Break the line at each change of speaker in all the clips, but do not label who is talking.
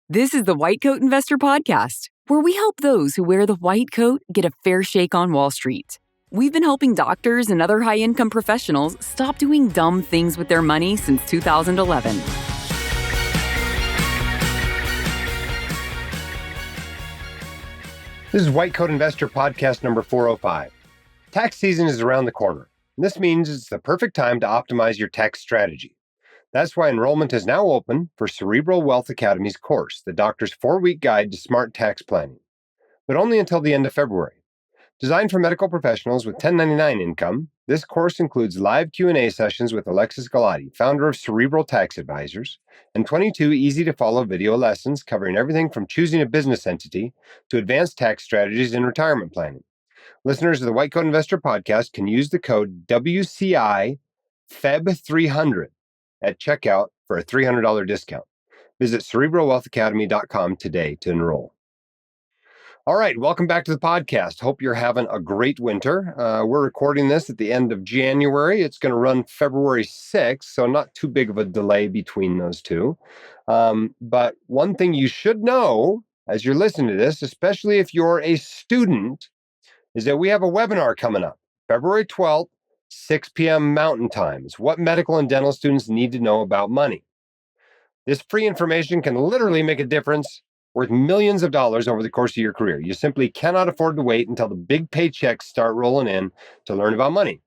This is the White Coat Investor Podcast, where we help those who wear the white coat get a fair shake on Wall Street. We've been helping doctors and other high-income professionals stop doing dumb things with their money since 2011.
This is White Coat Investor Podcast number 405. Tax season is around the corner. This means it's the perfect time to optimize your tax strategy. That's why enrollment is now open for Cerebral Wealth Academy's course, the doctor's 4-week guide to smart tax planning, but only until the end of February. Designed for medical professionals with 1099 income, this course includes live Q&A sessions with Alexis Galati, founder of Cerebral Tax Advisors, and 22 easy-to-follow video lessons covering everything from choosing a business entity to advanced tax strategies and retirement planning. Listeners of the White Coat Investor Podcast can use the code WCI FEB300 at checkout for a $300 discount. Visit cerebralwealthacademy.com today to enroll. All right, welcome back to the podcast. Hope you're having a great winter. We're recording this at the end of January. It's going to run February 6th, so not too big of a delay between those two. But one thing you should know as you're listening to this, especially if you're a student, is that we have a webinar coming up, February 12th, 6 p.m. Mountain Time. It's what medical and dental students need to know about money. This free information can literally make a difference worth millions of dollars over the course of your career. You simply cannot afford to wait until the big paychecks start rolling in to learn about money.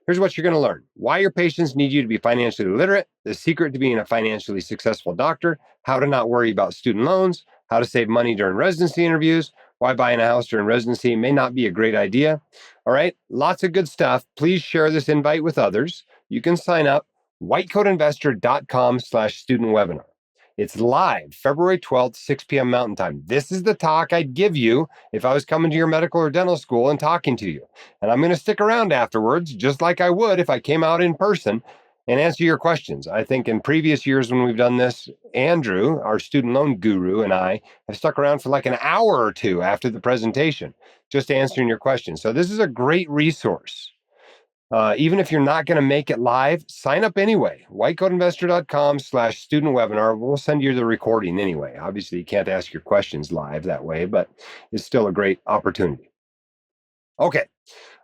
Here's what you're going to learn: why your patients need you to be financially literate, the secret to being a financially successful doctor, how to not worry about student loans, how to save money during residency interviews, why buying a house during residency may not be a great idea. All right, lots of good stuff. Please share this invite with others. You can sign up whitecoatinvestor.com/student webinar. It's live February 12th, 6 p.m. Mountain Time. This is the talk I'd give you if I was coming to your medical or dental school and talking to you. And I'm going to stick around afterwards, just like I would if I came out in person and answer your questions. I think in previous years when we've done this, Andrew, our student loan guru, and I have stuck around for like an hour or two after the presentation, just answering your questions. So this is a great resource. Even if you're not going to make it live, sign up anyway. whitecoatinvestor.com/student webinar. We'll send you the recording anyway. Obviously, you can't ask your questions live that way, but it's still a great opportunity. Okay,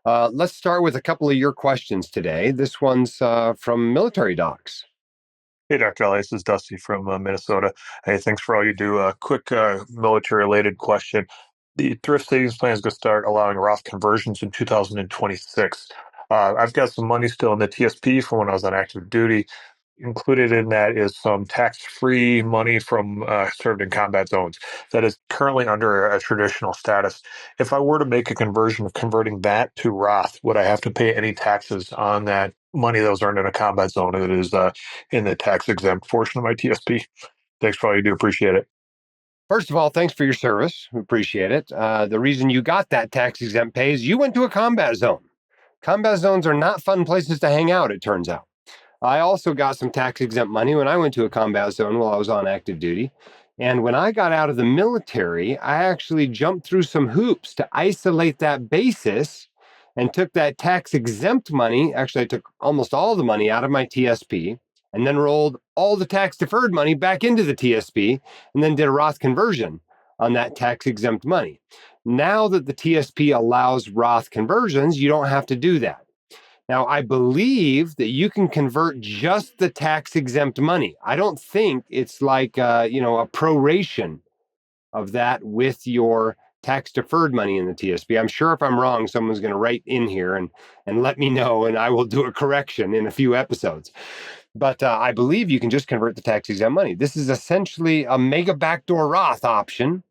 let's start with a couple of your questions today. This one's from Military Docs.
Hey, Dr. Dahle, this is Dusty from Minnesota. Hey, thanks for all you do. A quick military-related question. The thrift savings plan is going to start allowing Roth conversions in 2026. I've got some money still in the TSP from when I was on active duty. Included in that is some tax-free money from served in combat zones that is currently under a traditional status. If I were to make a conversion of converting that to Roth, would I have to pay any taxes on that money that was earned in a combat zone that is in the tax-exempt portion of my TSP? Thanks for all you do. Appreciate it.
First of all, thanks for your service. We appreciate it. The reason you got that tax-exempt pay is you went to a combat zone. Combat zones are not fun places to hang out, it turns out. I also got some tax-exempt money when I went to a combat zone while I was on active duty. And when I got out of the military, I actually jumped through some hoops to isolate that basis and took that tax-exempt money. Actually, I took almost all the money out of my TSP and then rolled all the tax-deferred money back into the TSP and then did a Roth conversion on that tax-exempt money. Now that the TSP allows Roth conversions, you don't have to do that. Now, I believe that you can convert just the tax-exempt money. I don't think it's like, a proration of that with your tax-deferred money in the TSP. I'm sure if I'm wrong, someone's going to write in here and let me know, and I will do a correction in a few episodes. But I believe you can just convert the tax-exempt money. This is essentially a mega backdoor Roth option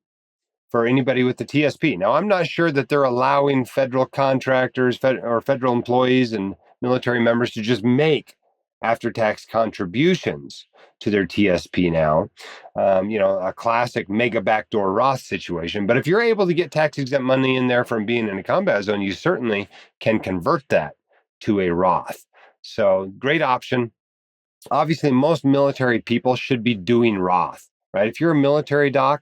for anybody with the TSP. Now, I'm not sure that they're allowing federal contractors or federal employees and military members to just make after-tax contributions to their TSP now. A classic mega backdoor Roth situation. But if you're able to get tax-exempt money in there from being in a combat zone, you certainly can convert that to a Roth. So great option. Obviously, most military people should be doing Roth, right? If you're a military doc,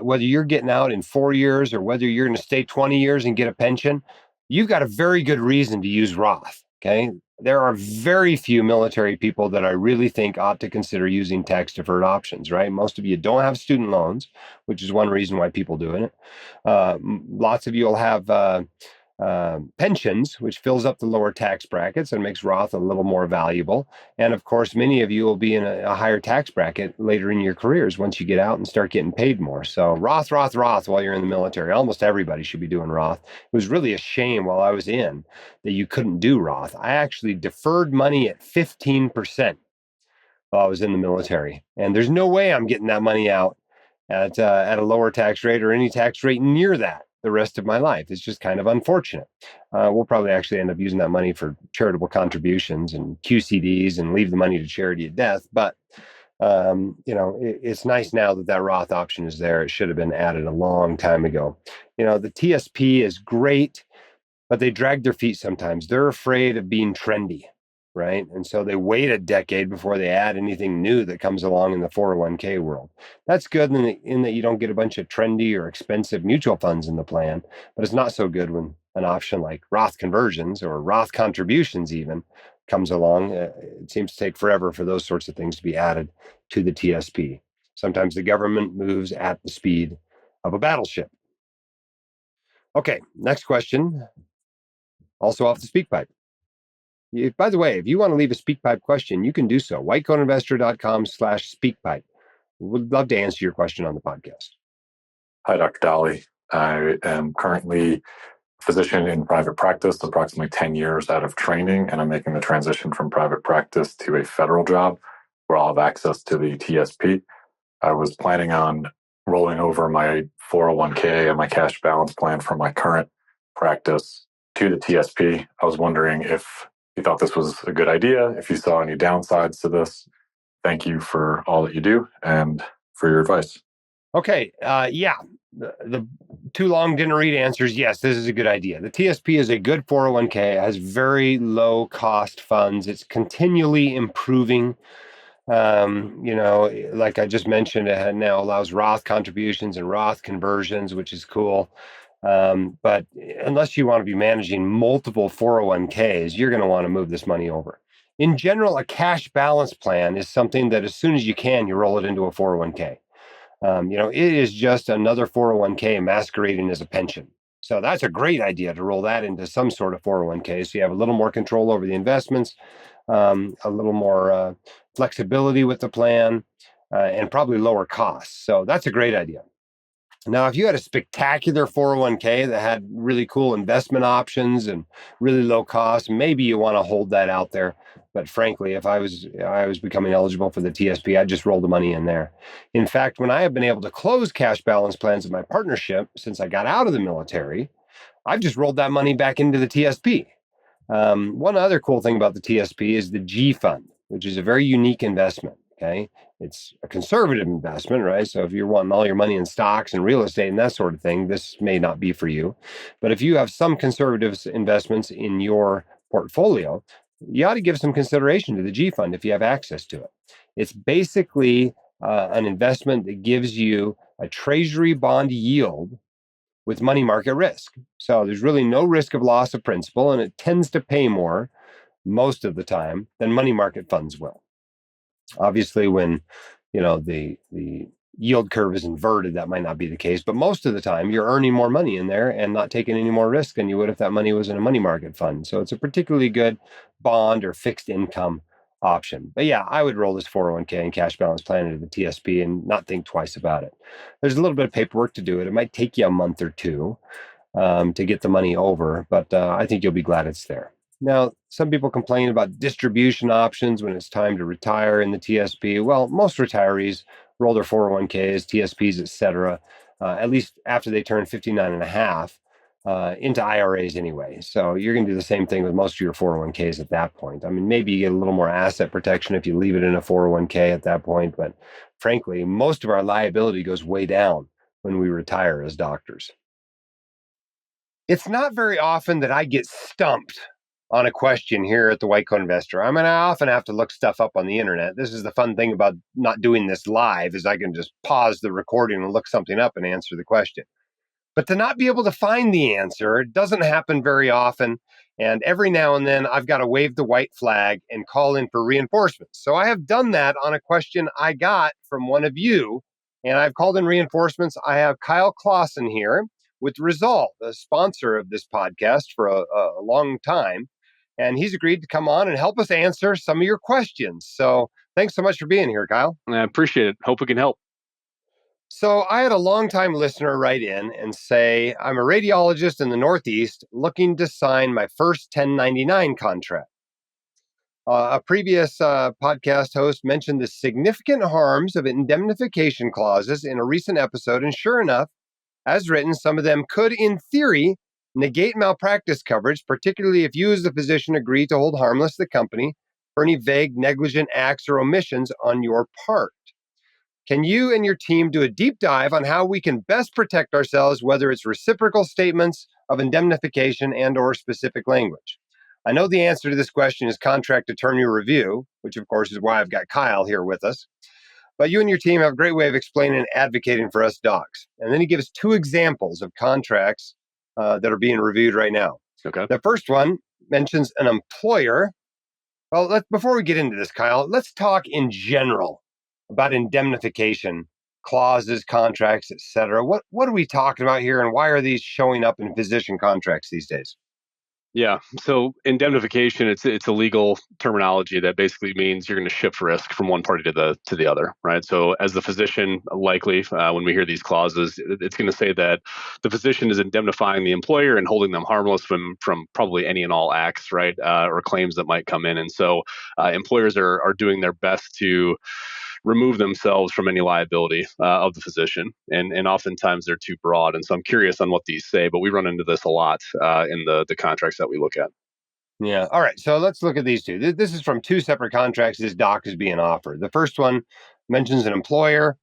whether you're getting out in 4 years or whether you're going to stay 20 years and get a pension, you've got a very good reason to use Roth, okay? there are very few military people that I really think ought to consider using tax deferred options, right? Most of you don't have student loans, which is one reason why people do it. Lots of you will have pensions, which fills up the lower tax brackets and makes Roth a little more valuable. And of course, many of you will be in a higher tax bracket later in your careers once you get out and start getting paid more. So Roth while you're in the military. Almost everybody should be doing Roth. It was really a shame while I was in that you couldn't do Roth. I actually deferred money at 15% while I was in the military. And there's no way I'm getting that money out at a lower tax rate or any tax rate near that the rest of my life. It's just kind of unfortunate. We'll probably actually end up using that money for charitable contributions and QCDs and leave the money to charity at death. But, it's nice now that that Roth option is there. It should have been added a long time ago. The TSP is great, but they drag their feet sometimes. They're afraid of being trendy, right? And so they wait a decade before they add anything new that comes along in the 401k world. That's good in that you don't get a bunch of trendy or expensive mutual funds in the plan, but it's not so good when an option like Roth conversions or Roth contributions even comes along. It seems to take forever for those sorts of things to be added to the TSP. Sometimes the government moves at the speed of a battleship. Okay, next question. Also off the SpeakPipe. By the way, if you want to leave a SpeakPipe question, you can do so. whitecoatinvestor.com/SpeakPipe. We'd love to answer your question on the podcast.
Hi, Dr. Dahle. I am currently a physician in private practice, approximately 10 years out of training, and I'm making the transition from private practice to a federal job where I'll have access to the TSP. I was planning on rolling over my 401k and my cash balance plan from my current practice to the TSP. I was wondering if you thought this was a good idea, if you saw any downsides to this. Thank you for all that you do and for your advice.
Okay. The too long didn't read answers. Yes, this is a good idea. The TSP is a good 401k. It has very low cost funds. It's continually improving. Like I just mentioned, it now allows Roth contributions and Roth conversions, which is cool. But unless you want to be managing multiple 401ks, you're going to want to move this money over. In general, a cash balance plan is something that as soon as you can, you roll it into a 401k. It is just another 401k masquerading as a pension. So that's a great idea to roll that into some sort of 401k. So you have a little more control over the investments, a little more flexibility with the plan, and probably lower costs. So that's a great idea. Now, if you had a spectacular 401k that had really cool investment options and really low cost, maybe you want to hold that out there. But frankly, if I was becoming eligible for the TSP, I'd just roll the money in there. In fact, when I have been able to close cash balance plans in my partnership since I got out of the military, I've just rolled that money back into the TSP. One other cool thing about the TSP is the G fund, which is a very unique investment. Okay. It's a conservative investment, right? So if you're wanting all your money in stocks and real estate and that sort of thing, this may not be for you. But if you have some conservative investments in your portfolio, you ought to give some consideration to the G fund if you have access to it. It's basically an investment that gives you a treasury bond yield with money market risk. So there's really no risk of loss of principal, and it tends to pay more most of the time than money market funds will. Obviously, when the yield curve is inverted, that might not be the case, but most of the time you're earning more money in there and not taking any more risk than you would if that money was in a money market fund. So it's a particularly good bond or fixed income option. But yeah, I would roll this 401k and cash balance plan into the TSP and not think twice about it. There's a little bit of paperwork to do it. It might take you a month or two to get the money over, but I think you'll be glad it's there. Now, some people complain about distribution options when it's time to retire in the TSP. Well, most retirees roll their 401ks, TSPs, et cetera, at least after they turn 59 and a half, into IRAs anyway. So you're going to do the same thing with most of your 401ks at that point. I mean, maybe you get a little more asset protection if you leave it in a 401k at that point, but frankly, most of our liability goes way down when we retire as doctors. It's not very often that I get stumped on a question here at the White Coat Investor. I mean, I often have to look stuff up on the internet. This is the fun thing about not doing this live, is I can just pause the recording and look something up and answer the question. But to not be able to find the answer doesn't happen very often. And every now and then I've got to wave the white flag and call in for reinforcements. So I have done that on a question I got from one of you, and I've called in reinforcements. I have Kyle Claussen here with Resolve, the sponsor of this podcast for a long time. And he's agreed to come on and help us answer some of your questions. So thanks so much for being here, Kyle.
I appreciate it. Hope we can help.
So I had a longtime listener write in and say, I'm a radiologist in the Northeast looking to sign my first 1099 contract. A previous podcast host mentioned the significant harms of indemnification clauses in a recent episode. And sure enough, as written, some of them could, in theory, negate malpractice coverage, particularly if you as the physician agree to hold harmless the company for any vague, negligent acts or omissions on your part. Can you and your team do a deep dive on how we can best protect ourselves, whether it's reciprocal statements of indemnification and or specific language? I know the answer to this question is contract attorney review, which of course is why I've got Kyle here with us. But you and your team have a great way of explaining and advocating for us docs. And then he gives 2 examples of contracts that are being reviewed right now.
Okay.
The first one mentions an employer. Well, before we get into this, Kyle, let's talk in general about indemnification clauses, contracts, et cetera. What are we talking about here, and why are these showing up in physician contracts these days?
Yeah. So indemnification, it's a legal terminology that basically means you're going to shift risk from one party to the other, right? So as the physician, likely when we hear these clauses, it's going to say that the physician is indemnifying the employer and holding them harmless from probably any and all acts, right, or claims that might come in. And so employers are doing their best to remove themselves from any liability of the physician. And oftentimes they're too broad. And so I'm curious on what these say, but we run into this a lot in the contracts that we look at.
Yeah. All right. So let's look at these 2. This is from 2 separate contracts this doc is being offered. The first one mentions an employer.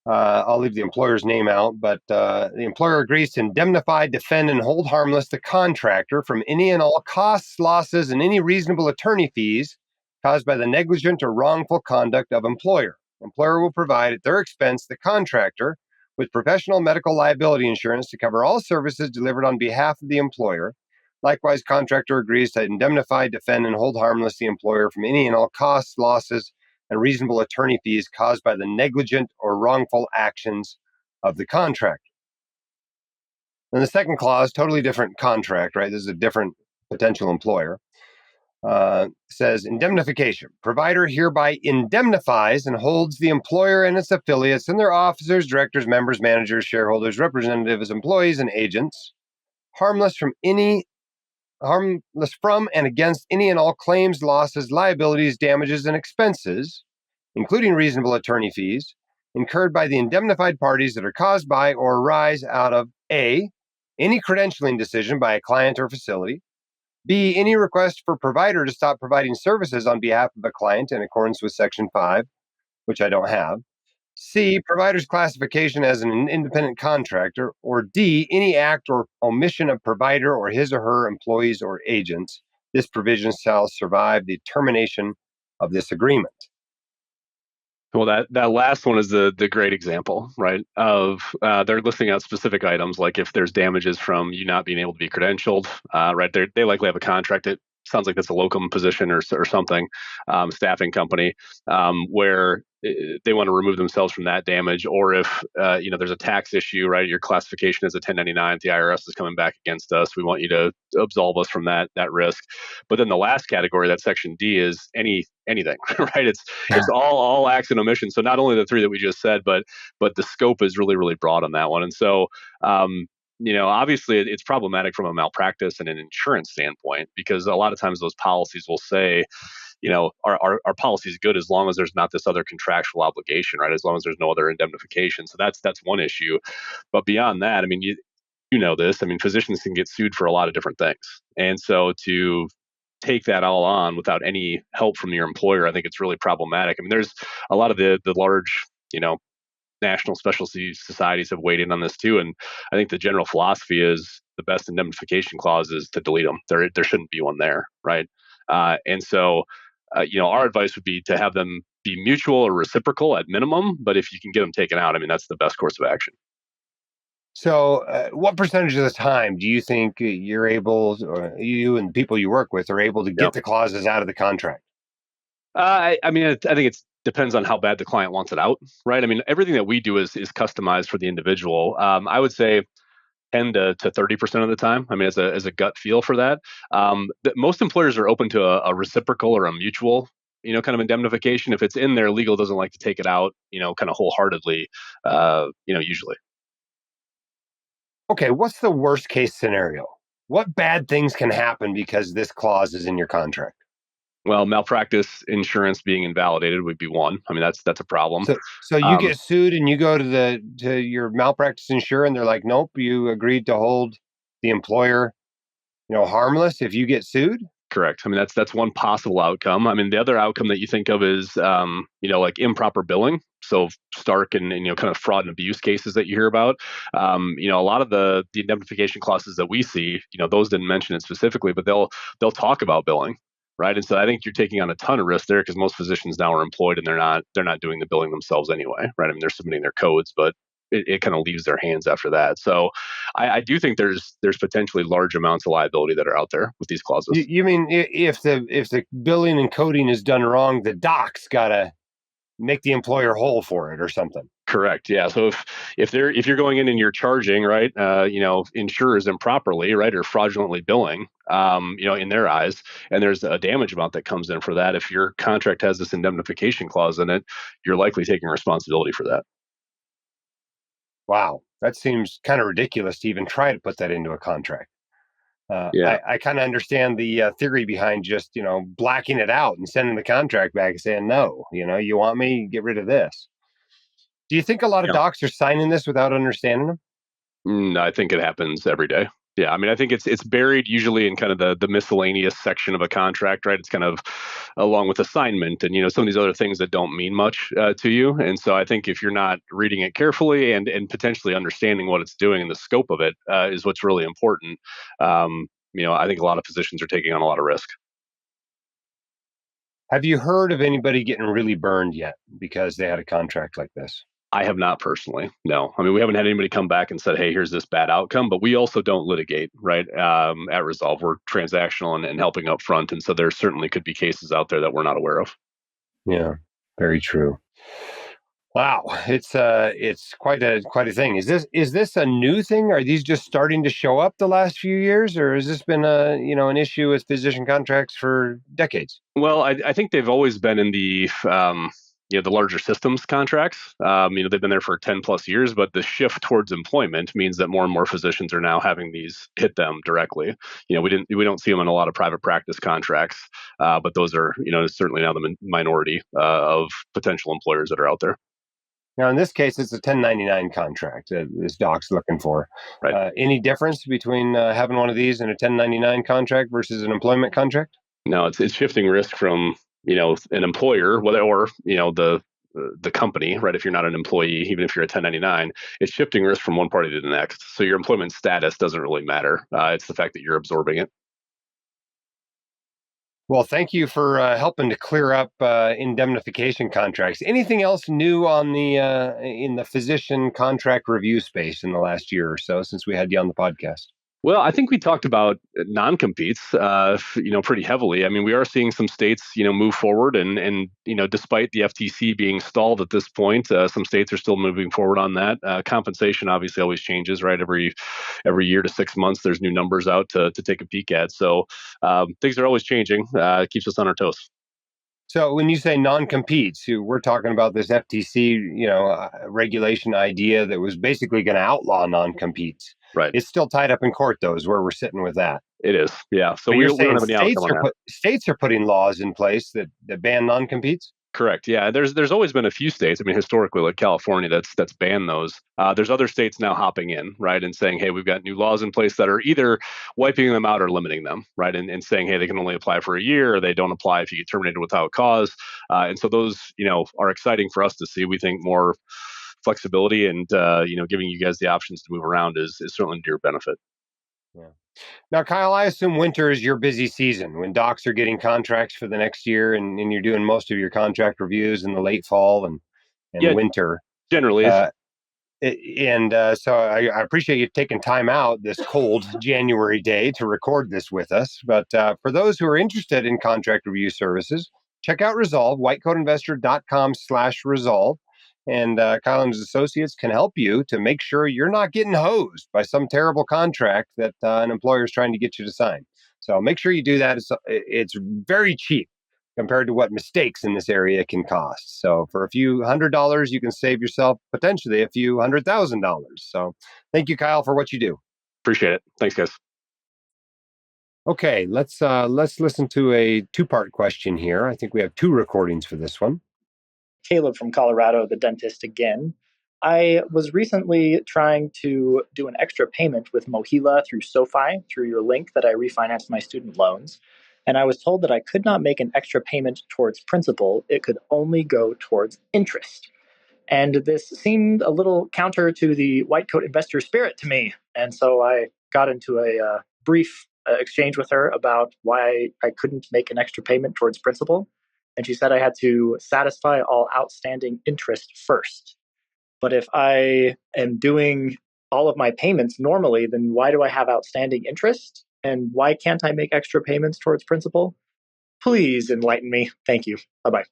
I'll leave the employer's name out, but the employer agrees to indemnify, defend, and hold harmless the contractor from any and all costs, losses, and any reasonable attorney fees caused by the negligent or wrongful conduct of employer. Employer will provide at their expense the contractor with professional medical liability insurance to cover all services delivered on behalf of the employer. Likewise, contractor agrees to indemnify, defend, and hold harmless the employer from any and all costs, losses, and reasonable attorney fees caused by the negligent or wrongful actions of the contractor. And the second clause, totally different contract, right? This is a different potential employer. Says indemnification. Provider hereby indemnifies and holds the employer and its affiliates and their officers, directors, members, managers, shareholders, representatives, employees, and agents harmless from and against any and all claims, losses, liabilities, damages, and expenses, including reasonable attorney fees, incurred by the indemnified parties that are caused by or arise out of A, any credentialing decision by a client or facility, B, any request for provider to stop providing services on behalf of a client in accordance with Section 5, which I don't have, C, provider's classification as an independent contractor, or D, any act or omission of provider or his or her employees or agents. This provision shall survive the termination of this agreement.
Well, that last one is the great example, right? Of they're listing out specific items, like if there's damages from you not being able to be credentialed, right? They likely have a contract. It sounds like that's a locum position or something, staffing company, where they want to remove themselves from that damage. Or if there's a tax issue, right? Your classification as a 1099, the IRS is coming back against us. We want you to absolve us from that risk. But then the last category, that section D, is anything, right? It's all acts and omissions. So not only the 3 that we just said, but the scope is really, really broad on that one. And so obviously it's problematic from a malpractice and an insurance standpoint, because a lot of times those policies will say, our policy is good as long as there's not this other contractual obligation, right? As long as there's no other indemnification. So that's one issue. But beyond that, I mean, you know this. I mean, physicians can get sued for a lot of different things. And so to take that all on without any help from your employer, I think it's really problematic. I mean, there's a lot of the large, national specialty societies have weighed in on this too. And I think the general philosophy is the best indemnification clause is to delete them. There shouldn't be one there, right? And so, our advice would be to have them be mutual or reciprocal at minimum. But if you can get them taken out, I mean, that's the best course of action.
So, what percentage of the time do you think you're able, or you and the people you work with are able to get
Yep.
the clauses out of the contract?
I mean, I think it depends on how bad the client wants it out, right? I mean, everything that we do is customized for the individual. I would say 10 to 30% of the time. I mean, as a gut feel for that. Most employers are open to a reciprocal or a mutual, kind of indemnification. If it's in there, legal doesn't like to take it out, kind of wholeheartedly, usually.
Okay, what's the worst case scenario? What bad things can happen because this clause is in your contract?
Well, malpractice insurance being invalidated would be one. I mean, that's a problem.
So you
Um,
get sued and you go to your malpractice insurer and they're like, nope, you agreed to hold the employer, harmless if you get sued.
Correct. I mean, that's one possible outcome. I mean, the other outcome that you think of is, like improper billing. So Stark and kind of fraud and abuse cases that you hear about. A lot of the indemnification clauses that we see, those didn't mention it specifically, but they'll talk about billing, right? And so I think you're taking on a ton of risk there because most physicians now are employed and they're not doing the billing themselves anyway, right? I mean, they're submitting their codes, but it kind of leaves their hands after that. So I do think there's potentially large amounts of liability that are out there with these clauses.
You mean if the billing and coding is done wrong, the doc's got to make the employer whole for it or something?
Correct. Yeah. So if you're going in and you're charging, right, insurers improperly, right, or fraudulently billing, in their eyes, and there's a damage amount that comes in for that. If your contract has this indemnification clause in it, you're likely taking responsibility for that.
Wow, that seems kind of ridiculous to even try to put that into a contract.
Yeah.
I kind of understand the theory behind just blacking it out and sending the contract back and saying no. You want me, get rid of this. Do you think a lot of
Yeah.
docs are signing this without understanding them?
I think it happens every day. Yeah, I mean, I think it's buried usually in kind of the miscellaneous section of a contract, right? It's kind of along with assignment and some of these other things that don't mean much to you. And so I think if you're not reading it carefully and potentially understanding what it's doing and the scope of it is what's really important. I think a lot of physicians are taking on a lot of risk.
Have you heard of anybody getting really burned yet because they had a contract like this?
I have not personally. No, I mean we haven't had anybody come back and said, "Hey, here's this bad outcome." But we also don't litigate, right? At Resolve, we're transactional and helping up front, and so there certainly could be cases out there that we're not aware of.
Yeah, very true. Wow, it's quite a thing. Is this a new thing? Are these just starting to show up the last few years, or has this been an issue with physician contracts for decades?
Well, I think they've always been in the larger systems contracts. They've been there for 10 plus years, but the shift towards employment means that more and more physicians are now having these hit them directly. We don't see them in a lot of private practice contracts, but those are certainly now the minority of potential employers that are out there.
Now, in this case, it's a 1099 contract that this doc's looking for.
Right.
Any difference between having one of these and a 1099 contract versus an employment contract?
No, it's shifting risk from an employer, whether or the company, right? If you're not an employee, even if you're a 1099, it's shifting risk from one party to the next. So your employment status doesn't really matter. It's the fact that you're absorbing it.
Well, thank you for helping to clear up indemnification contracts. Anything else new on the in the physician contract review space in the last year or so since we had you on the podcast?
Well, I think we talked about non-competes, pretty heavily. I mean, we are seeing some states, move forward, and despite the FTC being stalled at this point, some states are still moving forward on that. Compensation obviously always changes, right? Every year to 6 months, there's new numbers out to take a peek at. So things are always changing. It keeps us on our toes.
So when you say non-competes, we're talking about this FTC, regulation idea that was basically going to outlaw non-competes.
Right.
It's still tied up in court, though, is where we're sitting with that.
It is, yeah. So
But
we
you're
don't
saying
have any outcome on that.
states are putting laws in place that ban non-competes?
Correct. Yeah. There's always been a few states. I mean, historically, like California, that's banned those. There's other states now hopping in, right, and saying, hey, we've got new laws in place that are either wiping them out or limiting them, right, and saying, hey, they can only apply for a year, or they don't apply if you get terminated without cause. And so those, are exciting for us to see. We think more flexibility and giving you guys the options to move around is certainly to your benefit.
Yeah. Now, Kyle, I assume winter is your busy season when docs are getting contracts for the next year and you're doing most of your contract reviews in the late fall and
Yeah,
winter.
generally.
Uh, So I appreciate you taking time out this cold January day to record this with us. But for those who are interested in contract review services, check out Resolve, whitecoatinvestor.com/resolve. And Kyle and his associates can help you to make sure you're not getting hosed by some terrible contract that an employer is trying to get you to sign. So make sure you do that. It's very cheap compared to what mistakes in this area can cost. So for a few $100, you can save yourself potentially a few $100,000. So thank you, Kyle, for what you do.
Appreciate it. Thanks, guys.
Okay, let's listen to a two-part question here. I think we have two recordings for this one.
Caleb from Colorado, the dentist again. I was recently trying to do an extra payment with Mohila through SoFi, through your link that I refinanced my student loans. And I was told that I could not make an extra payment towards principal. It could only go towards interest. And this seemed a little counter to the white coat investor spirit to me. And so I got into a brief exchange with her about why I couldn't make an extra payment towards principal. And she said I had to satisfy all outstanding interest first. But if I am doing all of my payments normally, then why do I have outstanding interest? And why can't I make extra payments towards principal? Please enlighten me. Thank you. Bye-bye.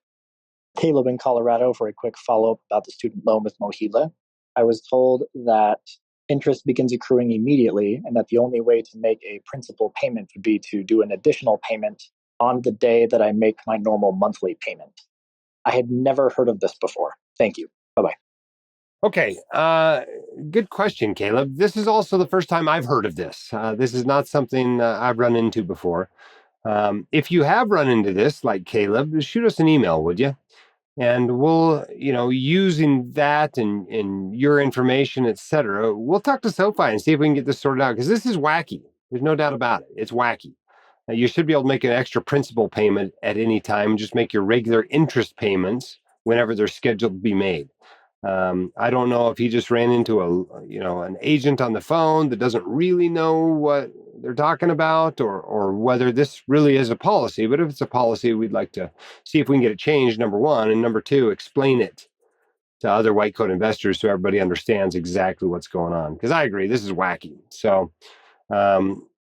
Caleb in Colorado for a quick follow-up about the student loan with Mohila. I was told that interest begins accruing immediately and that the only way to make a principal payment would be to do an additional payment on the day that I make my normal monthly payment. I had never heard of this before. Thank you. Bye-bye.
Okay, good question, Caleb. This is also the first time I've heard of this. This is not something I've run into before. If you have run into this, like Caleb, shoot us an email, would you? And we'll, using that and your information, et cetera, we'll talk to SoFi and see if we can get this sorted out, because this is wacky. There's no doubt about it. It's wacky. You should be able to make an extra principal payment at any time. Just make your regular interest payments whenever they're scheduled to be made. I don't know if he just ran into an agent on the phone that doesn't really know what they're talking about, or whether this really is a policy. But if it's a policy, we'd like to see if we can get it changed, number one, and number two, explain it to other white coat investors so everybody understands exactly what's going on. Because I agree, this is wacky. So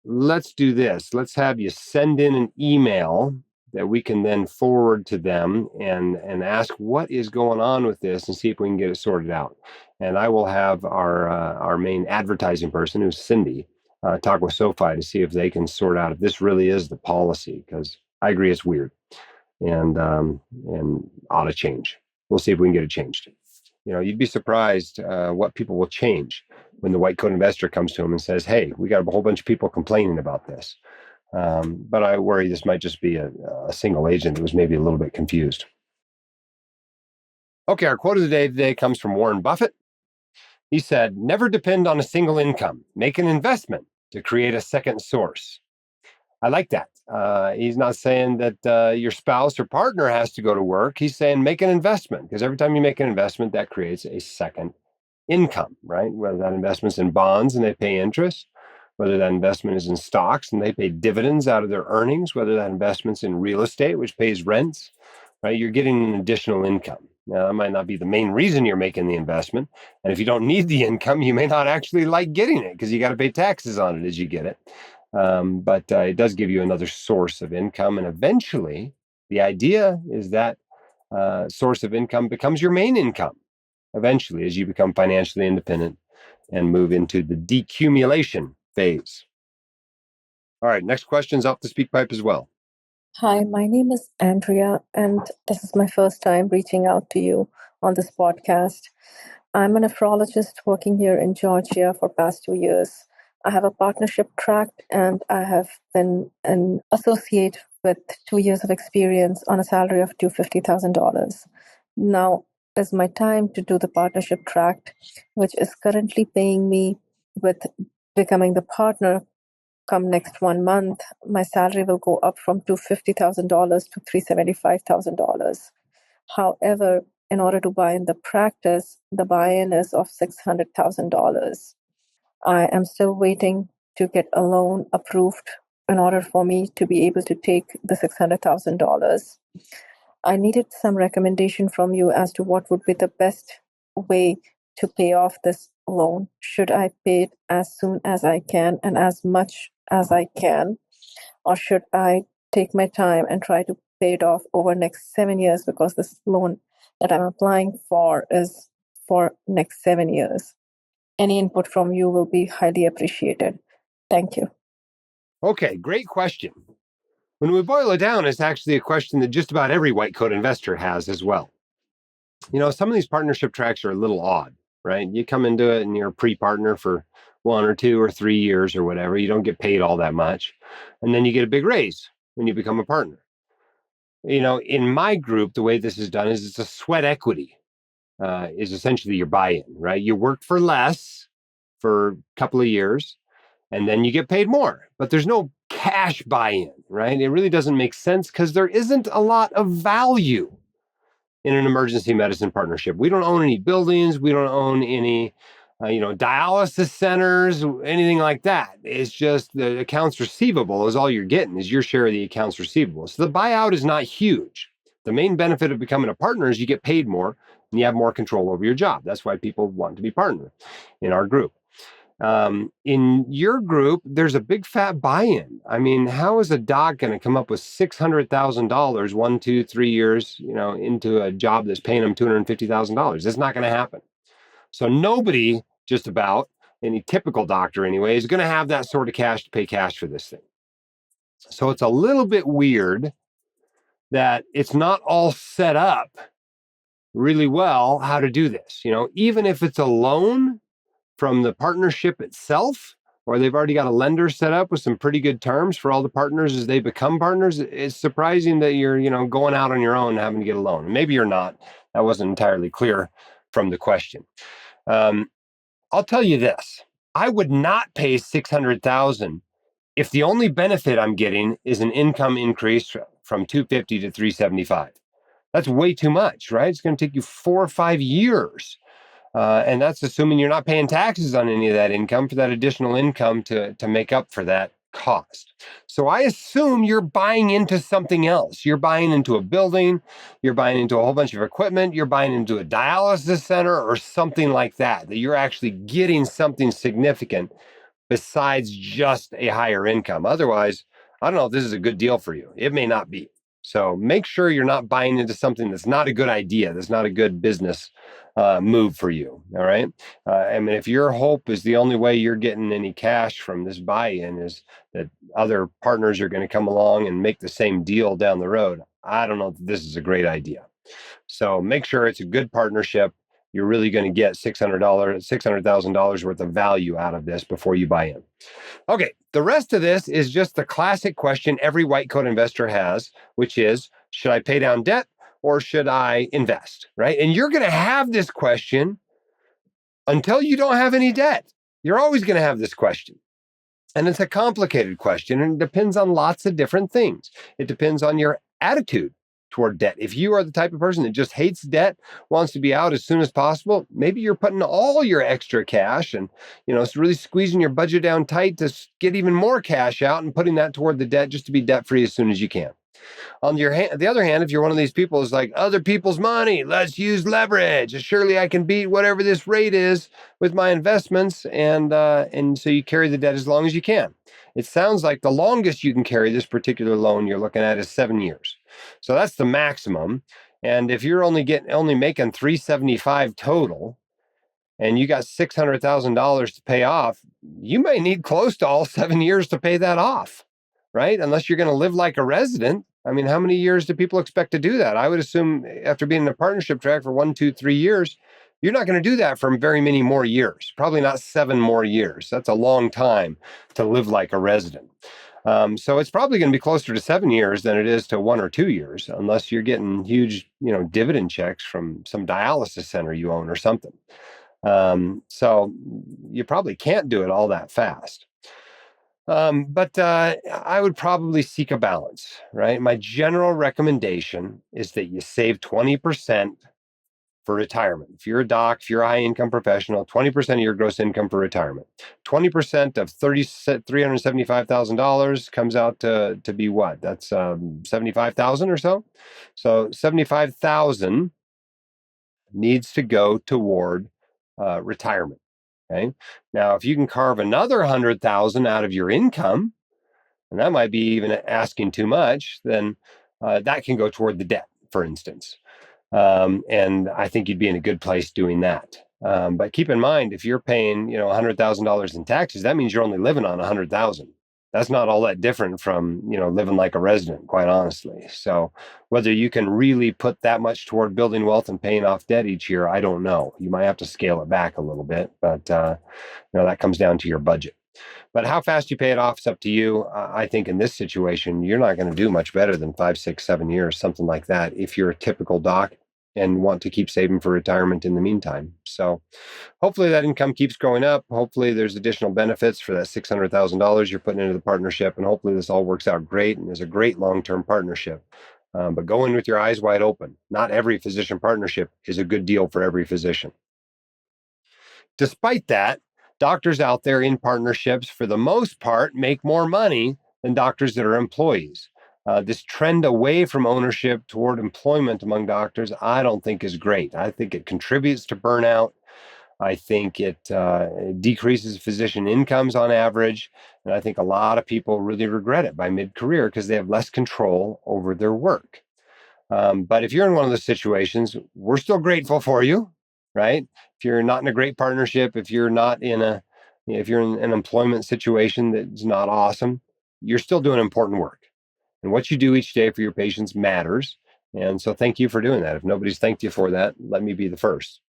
let's do this. Let's have you send in an email that we can then forward to them and ask what is going on with this and see if we can get it sorted out. And I will have our main advertising person, who's Cindy, talk with SoFi to see if they can sort out if this really is the policy, because I agree it's weird and ought to change. We'll see if we can get it changed. You'd be surprised what people will change when the white coat investor comes to them and says, hey, we got a whole bunch of people complaining about this. But I worry this might just be a single agent that was maybe a little bit confused. Okay, our quote of the day today comes from Warren Buffett. He said, never depend on a single income. Make an investment to create a second source. I like that. He's not saying that your spouse or partner has to go to work. He's saying make an investment, because every time you make an investment, that creates a second income, right? Whether that investment's in bonds and they pay interest, whether that investment is in stocks and they pay dividends out of their earnings, whether that investment's in real estate, which pays rents, right? You're getting an additional income. Now, that might not be the main reason you're making the investment. And if you don't need the income, you may not actually like getting it because you got to pay taxes on it as you get it. But it does give you another source of income. And eventually, the idea is that source of income becomes your main income eventually as you become financially independent and move into the decumulation phase. All right, next question's off the speak pipe as well.
Hi, my name is Andrea, and this is my first time reaching out to you on this podcast. I'm a nephrologist working here in Georgia for past 2 years. I have a partnership track, and I have been an associate with 2 years of experience on a salary of $250,000. Now is my time to do the partnership tract, which is currently paying me with becoming the partner. Come next 1 month, my salary will go up from $250,000 to $375,000. However, in order to buy in the practice, the buy-in is of $600,000. I am still waiting to get a loan approved in order for me to be able to take the $600,000. I needed some recommendation from you as to what would be the best way to pay off this loan? Should I pay it as soon as I can and as much as I can? Or should I take my time and try to pay it off over next 7 years, because this loan that I'm applying for is for next 7 years? Any input from you will be highly appreciated. Thank you.
Okay, great question. When we boil it down, it's actually a question that just about every white coat investor has as well. Some of these partnership tracks are a little odd, right? You come into it and you're a pre-partner for 1 or 2 or 3 years or whatever. You don't get paid all that much. And then you get a big raise when you become a partner. In my group, the way this is done is it's a sweat equity, is essentially your buy-in, right? You work for less for a couple of years, and then you get paid more. But there's no cash buy-in, right? It really doesn't make sense because there isn't a lot of value in an emergency medicine partnership. We don't own any buildings. We don't own any, dialysis centers, anything like that. It's just the accounts receivable is all you're getting, is your share of the accounts receivable. So the buyout is not huge. The main benefit of becoming a partner is you get paid more and you have more control over your job. That's why people want to be partner in our group. In your group, there's a big fat buy-in. I mean, how is a doc going to come up with $600,000 1, 2, 3 years, into a job that's paying them $250,000? That's not going to happen. So nobody, just about any typical doctor anyway, is going to have that sort of cash to pay cash for this thing. So it's a little bit weird that it's not all set up really well how to do this. Even if it's a loan from the partnership itself, or they've already got a lender set up with some pretty good terms for all the partners as they become partners, it's surprising that you're, going out on your own and having to get a loan. Maybe you're not. That wasn't entirely clear from the question. I'll tell you this. I would not pay $600,000 if the only benefit I'm getting is an income increase from $250 to $375. That's way too much, right? It's going to take you 4 or 5 years. And that's assuming you're not paying taxes on any of that income for that additional income to make up for that cost. So I assume you're buying into something else. You're buying into a building, you're buying into a whole bunch of equipment, you're buying into a dialysis center or something like that you're actually getting something significant besides just a higher income. Otherwise, I don't know if this is a good deal for you. It may not be. So make sure you're not buying into something that's not a good idea, that's not a good business move for you. All right. If your hope is the only way you're getting any cash from this buy-in is that other partners are going to come along and make the same deal down the road, I don't know if this is a great idea. So make sure it's a good partnership. You're really going to get $600,000 worth of value out of this before you buy in. Okay, the rest of this is just the classic question every white coat investor has, which is, should I pay down debt or should I invest, right? And you're going to have this question until you don't have any debt. You're always going to have this question. And it's a complicated question, and it depends on lots of different things. It depends on your attitude toward debt. If you are the type of person that just hates debt, wants to be out as soon as possible, maybe you're putting all your extra cash and, it's really squeezing your budget down tight to get even more cash out and putting that toward the debt just to be debt free as soon as you can. On the other hand, if you're one of these people who's like, other people's money, let's use leverage. Surely I can beat whatever this rate is with my investments. And so you carry the debt as long as you can. It sounds like the longest you can carry this particular loan you're looking at is 7 years. So that's the maximum. And if you're only making $375 total, and you got $600,000 to pay off, you may need close to all 7 years to pay that off, right? Unless you're going to live like a resident. I mean, how many years do people expect to do that? I would assume after being in a partnership track for 1, 2, 3 years, you're not going to do that for very many more years, probably not 7 more years. That's a long time to live like a resident. So it's probably going to be closer to 7 years than it is to 1 or 2 years, unless you're getting huge, dividend checks from some dialysis center you own or something. So you probably can't do it all that fast. But I would probably seek a balance, right? My general recommendation is that you save 20% for retirement. If you're a doc, if you're a high income professional, 20% of your gross income for retirement. 20% of $375,000 comes out to be what? That's $75,000 or so. So $75,000 needs to go toward retirement. Okay. Now, if you can carve another 100,000 out of your income, and that might be even asking too much, then that can go toward the debt, for instance. And I think you'd be in a good place doing that. But keep in mind, if you're paying, $100,000 in taxes, that means you're only living on 100,000. That's not all that different from, living like a resident, quite honestly. So whether you can really put that much toward building wealth and paying off debt each year, I don't know. You might have to scale it back a little bit, but that comes down to your budget. But how fast you pay it off is up to you. I think in this situation, you're not going to do much better than 5, 6, 7 years, something like that, if you're a typical doc and want to keep saving for retirement in the meantime. So hopefully that income keeps going up. Hopefully there's additional benefits for that $600,000 you're putting into the partnership. And hopefully this all works out great and is a great long-term partnership. But go in with your eyes wide open. Not every physician partnership is a good deal for every physician. Despite that, doctors out there in partnerships, for the most part, make more money than doctors that are employees. This trend away from ownership toward employment among doctors, I don't think is great. I think it contributes to burnout. I think it decreases physician incomes on average. And I think a lot of people really regret it by mid-career because they have less control over their work. But if you're in one of those situations, we're still grateful for you, right? If you're not in a great partnership, if you're in an employment situation that's not awesome, you're still doing important work. And what you do each day for your patients matters. And so thank you for doing that. If nobody's thanked you for that, let me be the first.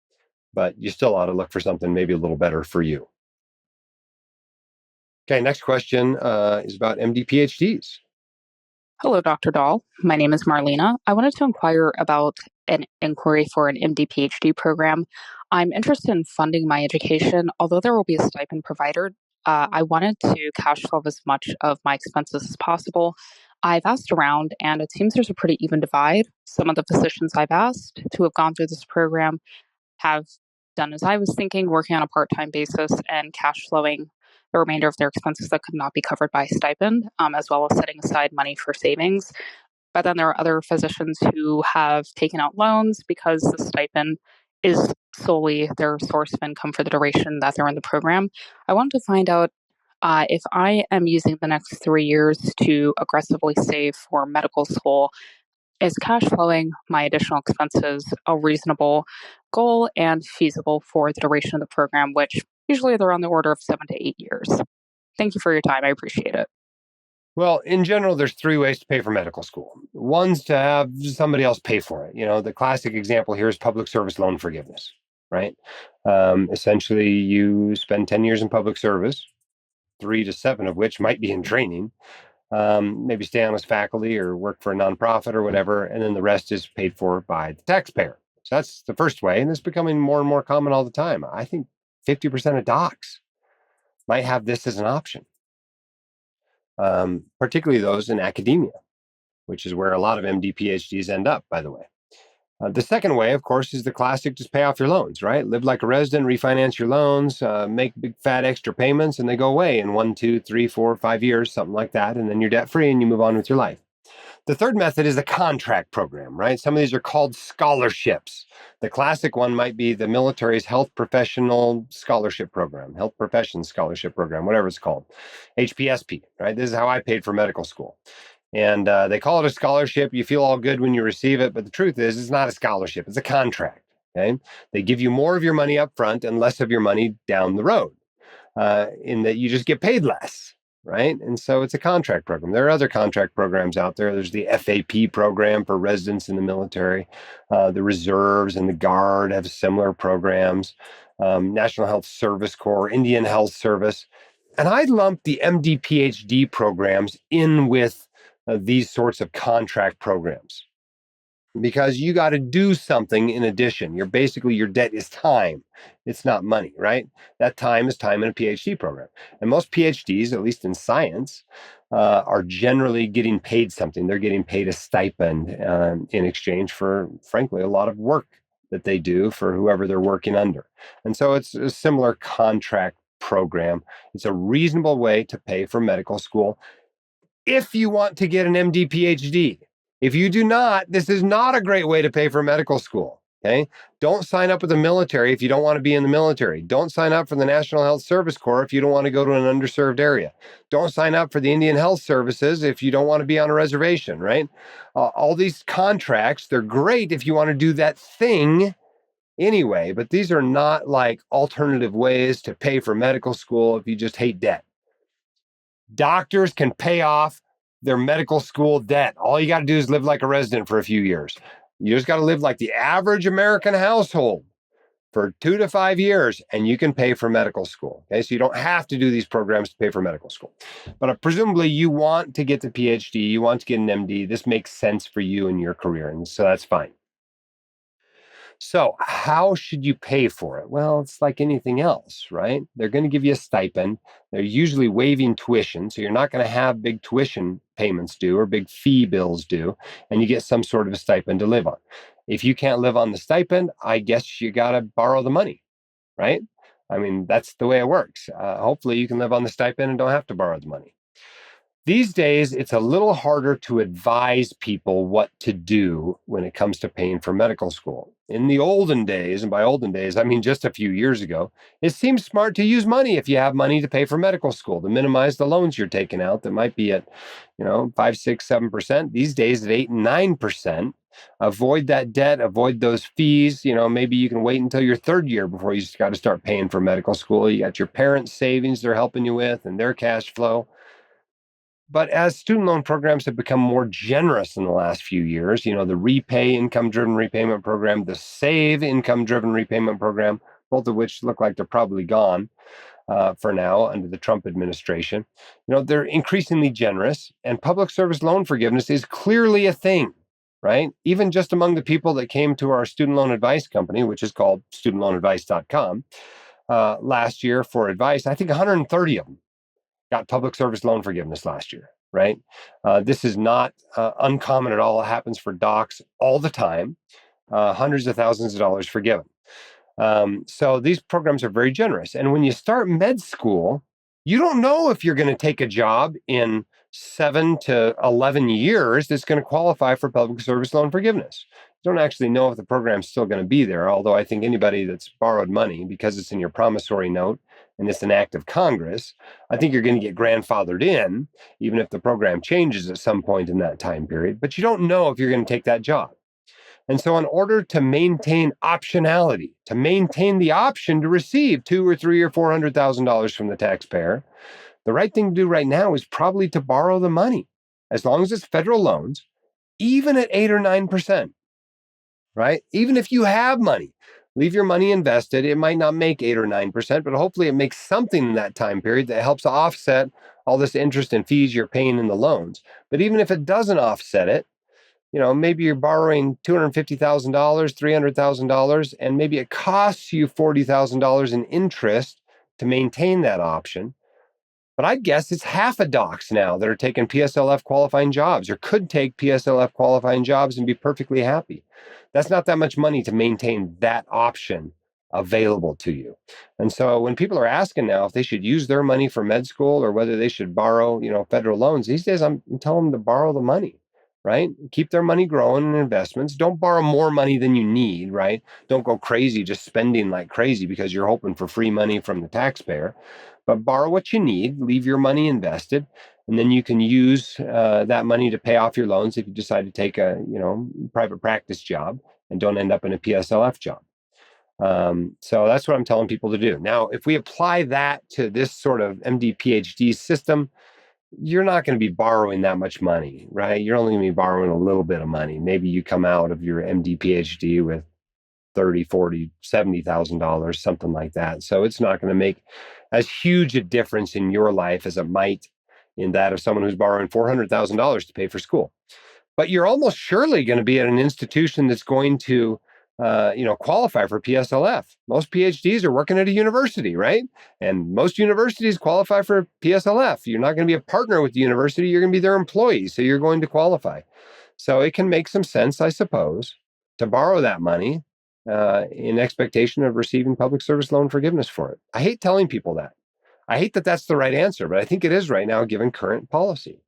But you still ought to look for something maybe a little better for you. Okay, next question is about MD PhDs.
Hello, Dr. Dahle. My name is Marlena. I wanted to inquire about an inquiry for an MD PhD program. I'm interested in funding my education. Although there will be a stipend provided, I wanted to cash flow as much of my expenses as possible. I've asked around, and it seems there's a pretty even divide. Some of the physicians I've asked to have gone through this program have done as I was thinking, working on a part-time basis and cash flowing the remainder of their expenses that could not be covered by stipend, as well as setting aside money for savings. But then there are other physicians who have taken out loans because the stipend is solely their source of income for the duration that they're in the program. I wanted to find out if I am using the next 3 years to aggressively save for medical school, is cash flowing my additional expenses a reasonable goal and feasible for the duration of the program, which usually they're on the order of 7 to 8 years. Thank you for your time. I appreciate it.
Well, in general, there's 3 ways to pay for medical school. One's to have somebody else pay for it. The classic example here is public service loan forgiveness, right? Essentially, you spend 10 years in public service, 3 to 7 of which might be in training, maybe stay on as faculty or work for a nonprofit or whatever, and then the rest is paid for by the taxpayer. So that's the first way, and it's becoming more and more common all the time. I think 50% of docs might have this as an option, particularly those in academia, which is where a lot of MD PhDs end up, by the way. The second way, of course, is the classic, just pay off your loans, right? Live like a resident, refinance your loans, make big fat extra payments, and they go away in 1, 2, 3, 4, 5 years, something like that. And then you're debt free and you move on with your life. The third method is the contract program, right? Some of these are called scholarships. The classic one might be the military's Health Professional Scholarship Program, Health Professions Scholarship Program, whatever it's called, HPSP, right? This is how I paid for medical school. And they call it a scholarship. You feel all good when you receive it. But the truth is, it's not a scholarship. It's a contract. Okay? They give you more of your money up front and less of your money down the road, in that you just get paid less, right? And so it's a contract program. There are other contract programs out there. There's the FAP program for residents in the military. The reserves and the Guard have similar programs. National Health Service Corps, Indian Health Service. And I lump the MD PhD programs in with these sorts of contract programs, because you got to do something in addition. Your debt is time. It's not money, right? That time is time in a PhD program. And most PhDs, at least in science, are generally getting paid something. They're getting paid a stipend in exchange for, frankly, a lot of work that they do for whoever they're working under. And so it's a similar contract program. It's a reasonable way to pay for medical school if you want to get an MD PhD. If you do not, this is not a great way to pay for medical school. Okay. Don't sign up with the military if you don't want to be in the military. Don't sign up for the National Health Service Corps if you don't want to go to an underserved area. Don't sign up for the Indian Health Services if you don't want to be on a reservation, right? All these contracts, they're great if you want to do that thing anyway, but these are not like alternative ways to pay for medical school if you just hate debt. Doctors can pay off their medical school debt. All you got to do is live like a resident for a few years. You just got to live like the average American household for 2 to 5 years, and you can pay for medical school. Okay, so you don't have to do these programs to pay for medical school. But presumably you want to get the PhD, you want to get an MD. This makes sense for you and your career, and so that's fine. So how should you pay for it? Well, it's like anything else, right? They're going to give you a stipend. They're usually waiving tuition, so you're not going to have big tuition payments due or big fee bills due, and you get some sort of a stipend to live on. If you can't live on the stipend, I guess you got to borrow the money, right? I mean, that's the way it works. Hopefully you can live on the stipend and don't have to borrow the money. These days, it's a little harder to advise people what to do when it comes to paying for medical school. In the olden days, and by olden days, I mean just a few years ago, it seems smart to use money if you have money to pay for medical school, to minimize the loans you're taking out that might be at, 5, 6, 7%. These days at 8 and 9%. Avoid that debt, avoid those fees. Maybe you can wait until your third year before you got to start paying for medical school. You got your parents' savings they're helping you with and their cash flow. But as student loan programs have become more generous in the last few years, the Repay income-driven repayment program, the Save income-driven repayment program, both of which look like they're probably gone for now under the Trump administration, they're increasingly generous, and public service loan forgiveness is clearly a thing, right? Even just among the people that came to our student loan advice company, which is called studentloanadvice.com, last year for advice, I think 130 of them got public service loan forgiveness last year, right? This is not uncommon at all. It happens for docs all the time, hundreds of thousands of dollars forgiven. So these programs are very generous. And when you start med school, you don't know if you're going to take a job in 7 to 11 years that's going to qualify for public service loan forgiveness. You don't actually know if the program's still going to be there, although I think anybody that's borrowed money, because it's in your promissory note and it's an act of Congress, I think you're going to get grandfathered in, even if the program changes at some point in that time period. But you don't know if you're going to take that job. And so in order to maintain optionality, to maintain the option to receive $200,000 or $300,000 or $400,000 from the taxpayer, the right thing to do right now is probably to borrow the money, as long as it's federal loans, even at 8 or 9%, right? Even if you have money, leave your money invested. It might not make 8 or 9%, but hopefully it makes something in that time period that helps offset all this interest and fees you're paying in the loans. But even if it doesn't offset it, maybe you're borrowing $250,000, $300,000, and maybe it costs you $40,000 in interest to maintain that option. But I'd guess it's half of docs now that are taking PSLF qualifying jobs or could take PSLF qualifying jobs and be perfectly happy. That's not that much money to maintain that option available to you. And so when people are asking now if they should use their money for med school or whether they should borrow, federal loans, these days I'm telling them to borrow the money, right? Keep their money growing in investments. Don't borrow more money than you need, right? Don't go crazy just spending like crazy because you're hoping for free money from the taxpayer. But borrow what you need, leave your money invested, and then you can use that money to pay off your loans if you decide to take a private practice job and don't end up in a PSLF job. So that's what I'm telling people to do. Now, if we apply that to this sort of MD PhD system, you're not going to be borrowing that much money, right? You're only going to be borrowing a little bit of money. Maybe you come out of your MD PhD with $30,000, $40,000, $70,000, something like that. So it's not going to make as huge a difference in your life as it might in that of someone who's borrowing $400,000 to pay for school. But you're almost surely going to be at an institution that's going to qualify for PSLF. Most PhDs are working at a university, right? And most universities qualify for PSLF. You're not going to be a partner with the university. You're going to be their employee. So you're going to qualify. So it can make some sense, I suppose, to borrow that money in expectation of receiving public service loan forgiveness for it. I hate telling people that. I hate that that's the right answer, but I think it is right now given current policy.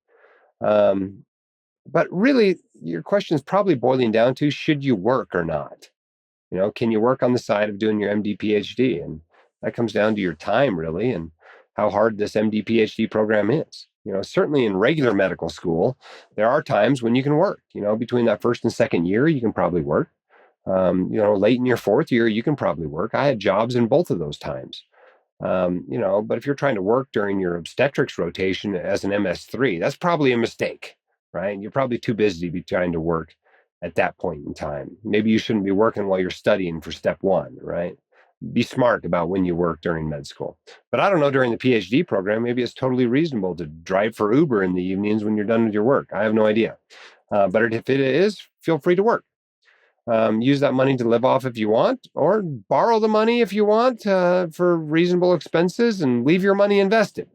But really, your question is probably boiling down to, should you work or not? Can you work on the side of doing your MD, PhD? And that comes down to your time, really, and how hard this MD, PhD program is. Certainly in regular medical school, there are times when you can work. Between that first and second year, you can probably work. Late in your fourth year, you can probably work. I had jobs in both of those times. But if you're trying to work during your obstetrics rotation as an MS3, that's probably a mistake, right? You're probably too busy to be trying to work at that point in time. Maybe you shouldn't be working while you're studying for step one, right? Be smart about when you work during med school. But I don't know, during the PhD program, maybe it's totally reasonable to drive for Uber in the evenings when you're done with your work. I have no idea. But if it is, feel free to work. Use that money to live off if you want, or borrow the money if you want for reasonable expenses and leave your money invested,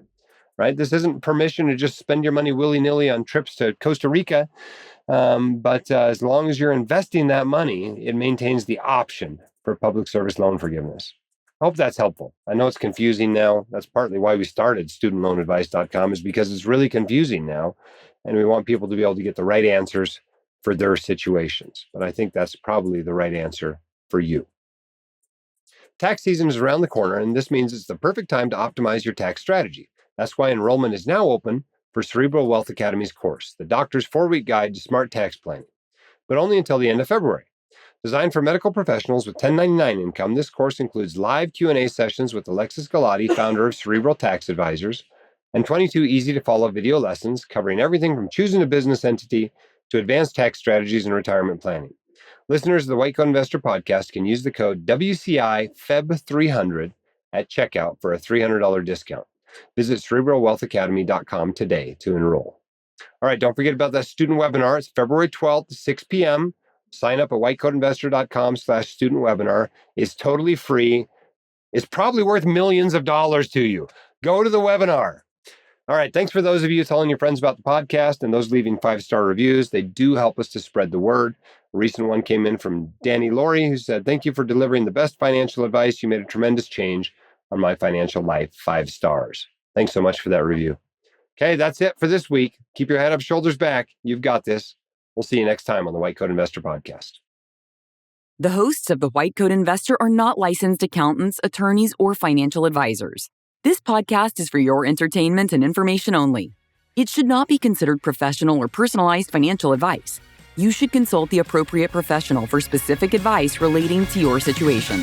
right? This isn't permission to just spend your money willy-nilly on trips to Costa Rica. But as long as you're investing that money, it maintains the option for public service loan forgiveness. I hope that's helpful. I know it's confusing now. That's partly why we started studentloanadvice.com, is because it's really confusing now. And we want people to be able to get the right answers for their situations. But I think that's probably the right answer for you. Tax season is around the corner, and this means it's the perfect time to optimize your tax strategy. That's why enrollment is now open for Cerebral Wealth Academy's course, the Doctor's 4-Week Guide to Smart Tax Planning, but only until the end of February. Designed for medical professionals with 1099 income, this course includes live Q&A sessions with Alexis Galati, founder of Cerebral Tax Advisors, and 22 easy-to-follow video lessons covering everything from choosing a business entity to advanced tax strategies and retirement planning. Listeners of the White Coat Investor Podcast can use the code WCI-FEB300 at checkout for a $300 discount. Visit cerebralwealthacademy.com today to enroll. All right, don't forget about that student webinar. It's February 12th, 6 p.m. Sign up at whitecoatinvestor.com/student webinar. It's totally free. It's probably worth millions of dollars to you. Go to the webinar. All right, thanks for those of you telling your friends about the podcast and those leaving 5-star reviews. They do help us to spread the word. A recent one came in from Danny Laurie, who said, "Thank you for delivering the best financial advice. You made a tremendous change on my financial life. 5 stars." Thanks so much for that review. Okay, that's it for this week. Keep your head up, shoulders back. You've got this. We'll see you next time on the White Coat Investor Podcast.
The hosts of the White Coat Investor are not licensed accountants, attorneys, or financial advisors. This podcast is for your entertainment and information only. It should not be considered professional or personalized financial advice. You should consult the appropriate professional for specific advice relating to your situation.